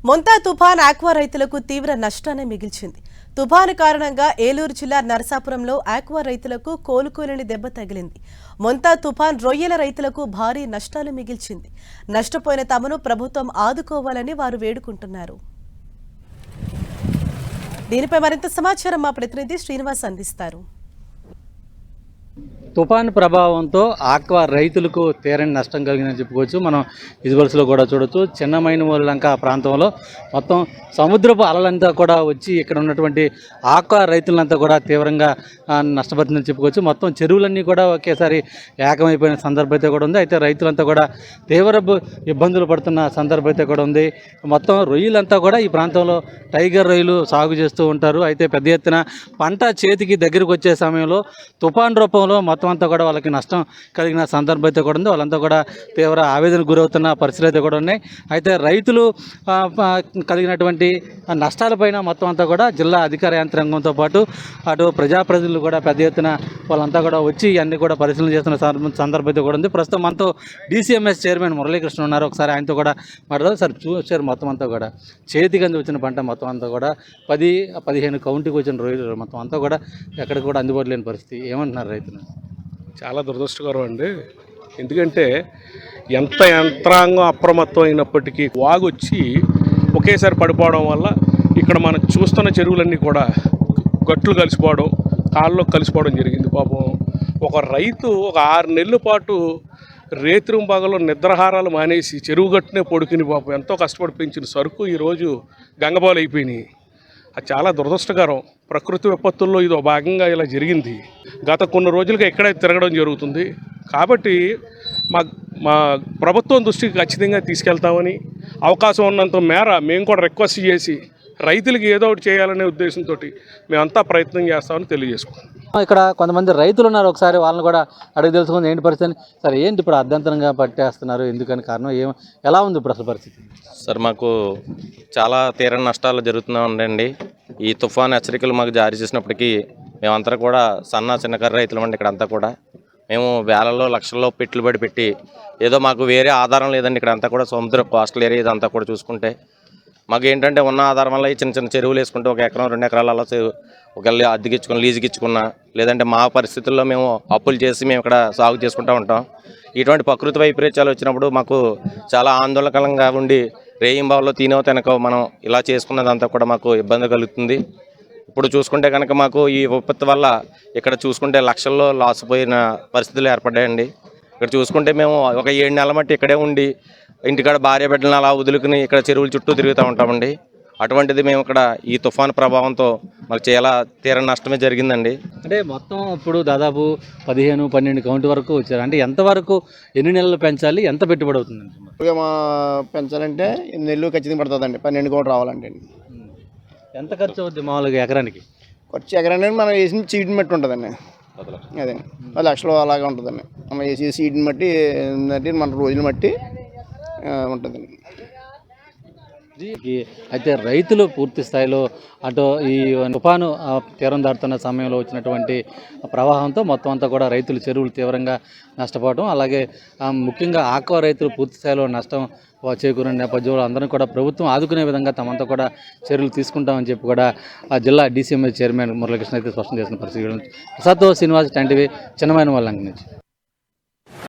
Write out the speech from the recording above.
మొంతా తుఫాన్ ఆక్వా రైతులకు తీవ్ర నష్టాన్ని మిగిల్చింది. తుఫాను కారణంగా ఏలూరు జిల్లా నరసాపురంలో ఆక్వా రైతులకు కోలుకోలేని దెబ్బ తగిలింది. మొంతా తుఫాన్ రొయ్యల రైతులకు భారీ నష్టాలు మిగిల్చింది. నష్టపోయిన తమను ప్రభుత్వం ఆదుకోవాలని వారు వేడుకుంటున్నారు. దీనిపై మరింత సమాచారం మా ప్రతినిధి శ్రీనివాస్ అందిస్తారు. తుఫాను ప్రభావంతో ఆక్వా రైతులకు తీరని నష్టం కలిగిందని చెప్పుకోవచ్చు. మనం విజువల్స్లో కూడా చూడొచ్చు. చిన్నమైనలంక ప్రాంతంలో మొత్తం సముద్రపు అలలంతా కూడా వచ్చి ఇక్కడ ఉన్నటువంటి ఆక్వా రైతులంతా కూడా తీవ్రంగా నష్టపడుతుందని చెప్పుకోవచ్చు. మొత్తం చెరువులన్నీ కూడా ఒకేసారి ఏకమైపోయిన సందర్భం అయితే కూడా ఉంది. అయితే రైతులంతా కూడా తీవ్ర ఇబ్బందులు పడుతున్న సందర్భం అయితే కూడా ఉంది. మొత్తం రొయ్యలంతా కూడా ఈ ప్రాంతంలో టైగర్ రొయ్యలు సాగు చేస్తూ ఉంటారు. అయితే పెద్ద ఎత్తున పంట చేతికి దగ్గరకు వచ్చే సమయంలో తుఫాన్ రూపంలో మొత్తం అంతా కూడా వాళ్ళకి నష్టం కలిగిన సందర్భం అయితే కూడా ఉంది. వాళ్ళంతా కూడా తీవ్ర ఆవేదనకు గురవుతున్న పరిస్థితులు అయితే కూడా ఉన్నాయి. అయితే రైతులు కలిగినటువంటి నష్టాలపైన మొత్తం అంతా కూడా జిల్లా అధికార యంత్రాంగంతో పాటు అటు ప్రజాప్రతినిధులు కూడా పెద్ద ఎత్తున వాళ్ళంతా కూడా వచ్చి అన్ని కూడా పరిశీలన చేస్తున్న సందర్భం అయితే కూడా ఉంది. ప్రస్తుతం మనతో DCMS చైర్మన్ మురళీకృష్ణ ఉన్నారు. ఒకసారి ఆయనతో కూడా మాట్లాడదాం. సార్, చూసారు మొత్తం అంతా కూడా చేతికి అంది వచ్చిన పంట మొత్తం అంతా కూడా 10-15 కౌంటీకి వచ్చిన రోజులు మొత్తం అంతా కూడా ఎక్కడికి కూడా అందుబాటు లేని పరిస్థితి. ఏమంటున్నారు రైతులు? చాలా దురదృష్టకరం అండి. ఎందుకంటే ఎంత యంత్రాంగం అప్రమత్తం అయినప్పటికీ వాగొచ్చి ఒకేసారి పడిపోవడం వల్ల ఇక్కడ మనం చూస్తున్న చెరువులన్నీ కూడా గట్లు కలిసిపోవడం, కాళ్ళలో కలిసిపోవడం జరిగింది. పాపం ఒక రైతు ఒక 6 నెలల పాటు రేత్రి పగలు నిద్రాహారాలు మానేసి చెరువు గట్టునే పడుకుని పాపం ఎంతో కష్టపడి పెంచిన సరుకు ఈరోజు గంగబాలు అయిపోయినాయి. అది చాలా దురదృష్టకరం. ప్రకృతి విపత్తుల్లో ఇదో భాగంగా ఇలా జరిగింది. గత కొన్ని రోజులుగా ఎక్కడే తిరగడం జరుగుతుంది. కాబట్టి మా ప్రభుత్వం దృష్టికి ఖచ్చితంగా తీసుకెళ్తామని, అవకాశం ఉన్నంత మేర మేము కూడా రిక్వెస్ట్ చేసి రైతులకి ఏదో ఒకటి చేయాలనే ఉద్దేశంతో మేమంతా ప్రయత్నం చేస్తామని తెలియజేసుకుంటాం. ఇక్కడ కొంతమంది రైతులు ఉన్నారు. ఒకసారి వాళ్ళని కూడా అడిగి తెలుసుకుంది ఏంటి పరిస్థితి. సరే, ఏంటి ఇప్పుడు అర్ధంతరంగా పట్టేస్తున్నారు? ఎందుకని కారణం ఎలా ఉంది ఇప్పుడు అసలు పరిస్థితి? సార్, మాకు చాలా తీరని నష్టాలు జరుగుతూ ఉండండి. ఈ తుఫాన్ హెచ్చరికలు మాకు జారీ చేసినప్పటికీ మేమంతా కూడా చిన్నకారు రైతులు అండి. ఇక్కడంతా కూడా మేము వేలలో లక్షల్లో పెట్టుబడి పెట్టి ఏదో మాకు వేరే ఆధారం లేదండి. ఇక్కడంతా కూడా సముద్ర కోస్టల్ ఏరియా ఇదంతా కూడా చూసుకుంటే మాకు ఏంటంటే ఉన్న ఆధారం వల్ల ఈ చిన్న చిన్న చెరువులు వేసుకుంటే 1 ఎకరం 2 ఎకరాలు అలా ఒకళ్ళు అద్దెకిచ్చుకున్న లీజుకిచ్చుకున్నా, లేదంటే మా పరిస్థితుల్లో మేము అప్పులు చేసి మేము ఇక్కడ సాగు చేసుకుంటూ ఉంటాం. ఇటువంటి ప్రకృతి వైపరీత్యాలు వచ్చినప్పుడు మాకు చాలా ఆందోళనకరంగా ఉండి రేయింబావుల్లో తినకో మనం ఇలా చేసుకున్నదంతా కూడా మాకు ఇబ్బంది కలుగుతుంది. ఇప్పుడు చూసుకుంటే కనుక మాకు ఈ విపత్తు వల్ల ఇక్కడ చూసుకుంటే లక్షల్లో లాస్ పోయిన పరిస్థితులు ఏర్పడ్డాయండి. ఇక్కడ చూసుకుంటే మేము ఒక 7 నెలల మట్టి ఇక్కడే ఉండి ఇంటికాడ భార్య బిడ్డలను అలా వదులుకుని ఇక్కడ చెరువుల చుట్టూ తిరుగుతూ ఉంటామండి. అటువంటిది మేము ఇక్కడ ఈ తుఫాను ప్రభావంతో మాకు చాలా తీరని నష్టమే జరిగిందండి. అంటే మొత్తం ఇప్పుడు దాదాపు 15-12 కౌంట్ వరకు వచ్చారు. అంటే ఎంతవరకు ఎన్ని నెలలు పెంచాలి, ఎంత పెట్టుబడి అవుతుందండి? మా పెంచాలంటే 8 నెలలు ఖచ్చితంగా పడుతుందండి. 12 కౌంట్ రావాలంటే. ఎంత ఖర్చు అవుద్ది మామూలుగా ఎకరానికి? ఖర్చు ఎకరానికి మనం వేసిన సీడ్ని బట్టి ఉంటుందండి. అదే 10 లక్షలు అలాగే ఉంటుందండి. మనం వేసే సీడ్ని బట్టి మన రోజులు బట్టి ఉంటుందండి. అయితే రైతులు పూర్తి స్థాయిలో అటు ఈ తుఫాను తీరం దాటుతున్న సమయంలో వచ్చినటువంటి ప్రవాహంతో మొత్తం అంతా కూడా రైతులు చెరువులు తీవ్రంగా నష్టపోవడం, అలాగే ముఖ్యంగా ఆక్వా రైతులు పూర్తి స్థాయిలో నష్టం చేకూరిన నేపథ్యంలో అందరం కూడా ప్రభుత్వం ఆదుకునే విధంగా తమంతా కూడా చర్యలు తీసుకుంటామని చెప్పి కూడా జిల్లా DCMS చైర్మన్ మురళీకృష్ణ అయితే స్పష్టం చేసిన పరిస్థితి. ప్రసాద్తో శ్రీనివాస్, టీవీ, చిన్నమైన వాళ్ళ నుంచి.